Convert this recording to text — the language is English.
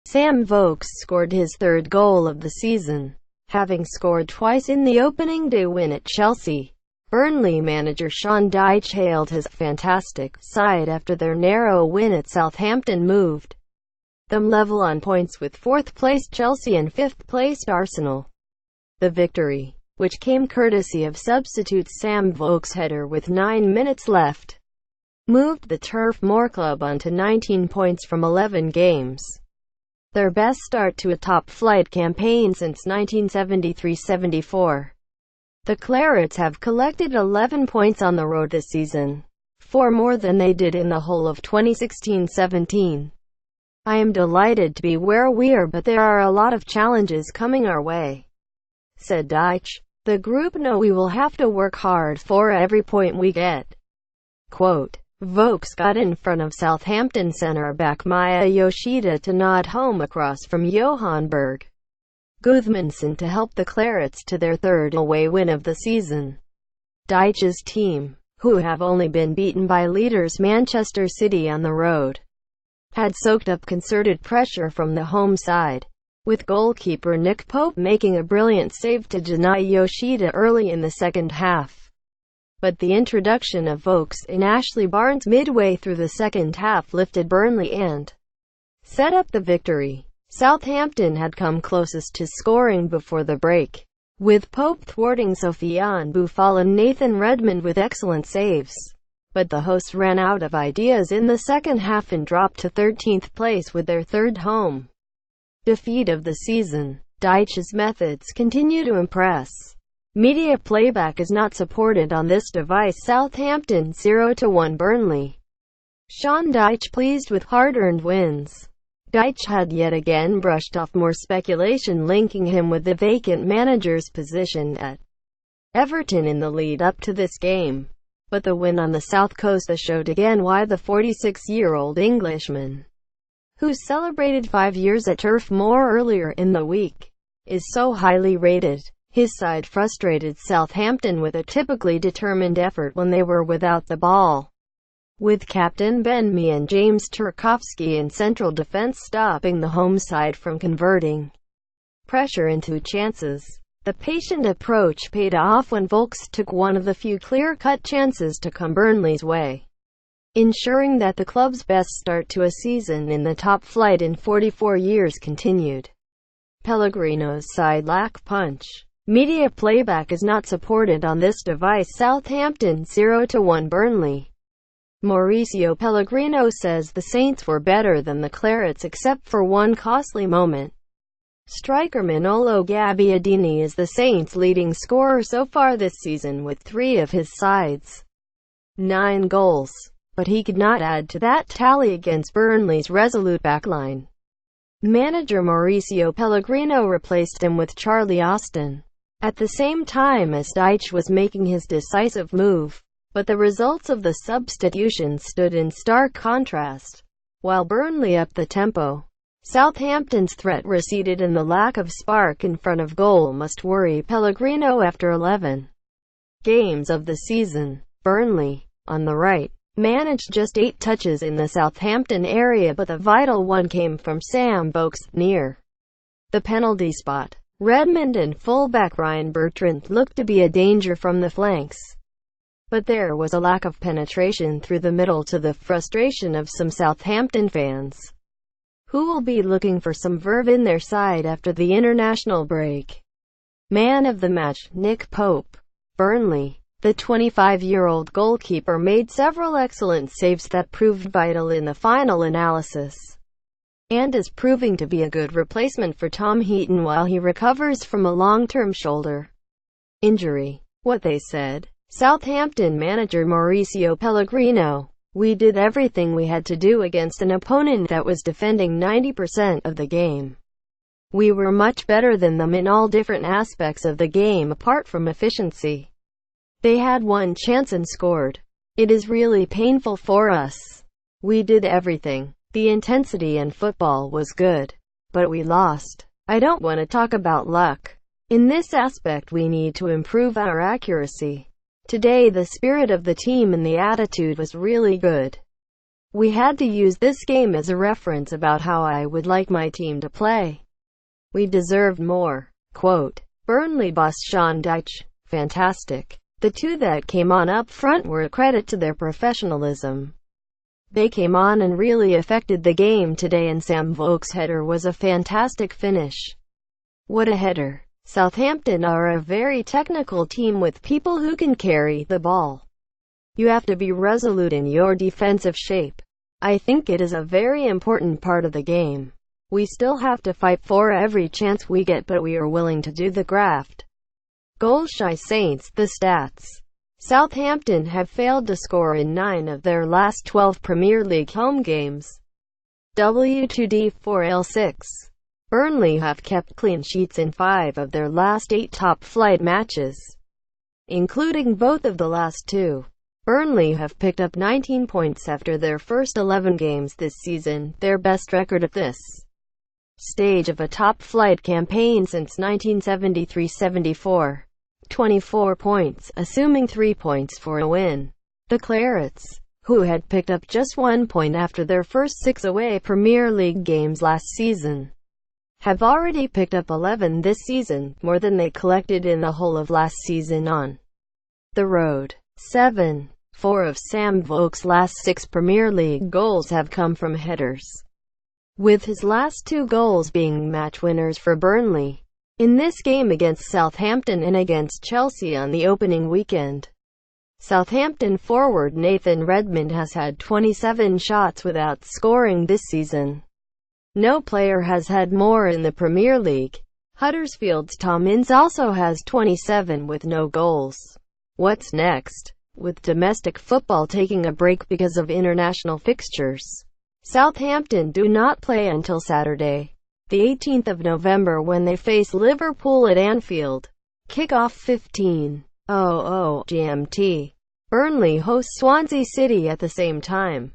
Sam Vokes scored his third goal of the season, having scored twice in the opening day win at Chelsea. Burnley manager Sean Dyche hailed his fantastic side after their narrow win at Southampton moved them level on points with fourth-placed Chelsea and fifth-placed Arsenal. The victory, which came courtesy of substitute Sam Vokes' header with 9 minutes left, moved the Turf Moor club onto 19 points from 11 games, their best start to a top-flight campaign since 1973-74. The Clarets have collected 11 points on the road this season, 4 more than they did in the whole of 2016-17. I am delighted to be where we are, but there are a lot of challenges coming our way, said Dyche. The group know we will have to work hard for every point we get. Quote, Vokes got in front of Southampton centre-back Maya Yoshida to nod home across from Johan Berg Gudmundsson to help the Clarets to their third away win of the season. Dyche's team, who have only been beaten by leaders Manchester City on the road, had soaked up concerted pressure from the home side, with goalkeeper Nick Pope making a brilliant save to deny Yoshida early in the second half. But the introduction of Vokes and Ashley Barnes midway through the second half lifted Burnley and set up the victory. Southampton had come closest to scoring before the break, with Pope thwarting Sofiane Boufal and Nathan Redmond with excellent saves. But the hosts ran out of ideas in the second half and dropped to 13th place with their third home defeat of the season. Dyche's methods continue to impress. Media playback is not supported on this device. Southampton 0-1 Burnley. Sean Dyche pleased with hard-earned wins. Dyche had yet again brushed off more speculation linking him with the vacant manager's position at Everton in the lead-up to this game. But the win on the South Coast showed again why the 46-year-old Englishman, who celebrated 5 years at Turf Moor earlier in the week, is so highly rated. His side frustrated Southampton with a typically determined effort when they were without the ball, with captain Ben Mee and James Tarkowski in central defence stopping the home side from converting pressure into chances. The patient approach paid off when Vokes took one of the few clear-cut chances to come Burnley's way, ensuring that the club's best start to a season in the top flight in 44 years continued. Pellegrino's side lack punch. Media playback is not supported on this device. Southampton 0-1 Burnley. Mauricio Pellegrino says the Saints were better than the Clarets except for one costly moment. Striker Manolo Gabbiadini is the Saints' leading scorer so far this season with 3 of his side's 9 goals, but he could not add to that tally against Burnley's resolute backline. Manager Mauricio Pellegrino replaced him with Charlie Austin at the same time as Dyche was making his decisive move, but the results of the substitution stood in stark contrast. While Burnley upped the tempo, Southampton's threat receded and the lack of spark in front of goal must worry Pellegrino after 11 games of the season. Burnley, on the right, managed just 8 touches in the Southampton area, but the vital one came from Sam Vokes, near the penalty spot. Redmond and fullback Ryan Bertrand looked to be a danger from the flanks, but there was a lack of penetration through the middle, to the frustration of some Southampton fans, who will be looking for some verve in their side after the international break. Man of the match, Nick Pope. Burnley. The 25-year-old goalkeeper made several excellent saves that proved vital in the final analysis, and is proving to be a good replacement for Tom Heaton while he recovers from a long-term shoulder injury. What they said. Southampton manager Mauricio Pellegrino. We did everything we had to do against an opponent that was defending 90% of the game. We were much better than them in all different aspects of the game apart from efficiency. They had one chance and scored. It is really painful for us. We did everything. The intensity and football was good, but we lost. I don't want to talk about luck. In this aspect we need to improve our accuracy. Today the spirit of the team and the attitude was really good. We had to use this game as a reference about how I would like my team to play. We deserved more." Quote. Burnley boss Sean Dyche: "Fantastic. The two that came on up front were a credit to their professionalism. They came on and really affected the game today, and Sam Vokes' header was a fantastic finish. What a header." Southampton are a very technical team with people who can carry the ball. You have to be resolute in your defensive shape. I think it is a very important part of the game. We still have to fight for every chance we get, but we are willing to do the graft. Goal-shy Saints. The stats. Southampton have failed to score in 9 of their last 12 Premier League home games. W2D4L6. Burnley have kept clean sheets in 5 of their last 8 top-flight matches, including both of the last 2. Burnley have picked up 19 points after their first 11 games this season, their best record at this stage of a top-flight campaign since 1973-74. 24 points, assuming 3 points for a win. The Clarets, who had picked up just 1 point after their first 6 away Premier League games last season, have already picked up 11 this season, more than they collected in the whole of last season on the road. 4 of Sam Vokes' last 6 Premier League goals have come from headers, with his last 2 goals being match winners for Burnley in this game against Southampton and against Chelsea on the opening weekend. Southampton forward Nathan Redmond has had 27 shots without scoring this season. No player has had more in the Premier League. Huddersfield's Tom Ince also has 27 with no goals. What's next? With domestic football taking a break because of international fixtures, Southampton do not play until Saturday, the 18th of November, when they face Liverpool at Anfield. Kickoff 15:00 GMT. Burnley hosts Swansea City at the same time.